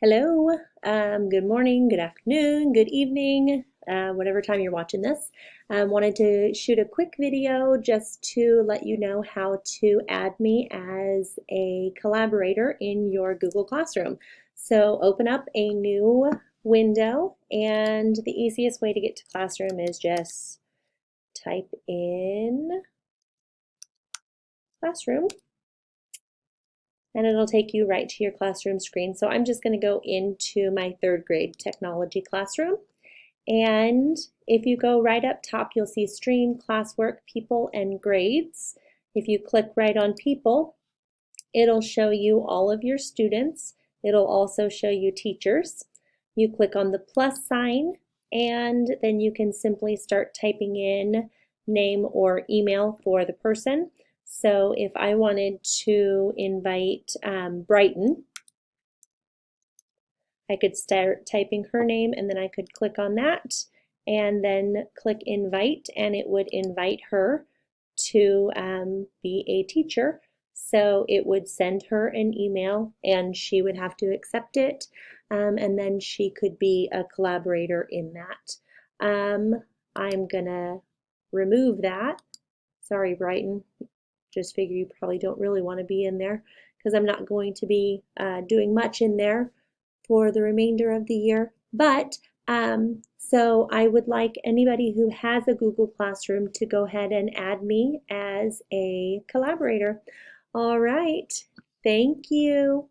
Hello, good morning, good afternoon, good evening, whatever time you're watching this. Wanted to shoot a quick video just to let you know how to add me as a collaborator in your Google Classroom. So open up a new window, and the easiest way to get to Classroom is just type in Classroom, and it'll take you right to your classroom screen. So I'm just going to go into my third grade technology classroom. And if you go right up top, you'll see Stream, Classwork, People, and Grades. If you click right on People, it'll show you all of your students. It'll also show you teachers. You click on the plus sign, and then you can simply start typing in name or email for the person. So if I wanted to invite Brighton, I could start typing her name, and then I could click on that and then click invite, and it would invite her to be a teacher. So it would send her an email and she would have to accept it, and then she could be a collaborator in that. I'm gonna remove that. Sorry, Brighton. Just figure you probably don't really want to be in there because I'm not going to be doing much in there for the remainder of the year. But so I would like anybody who has a Google Classroom to go ahead and add me as a collaborator. All right, thank you.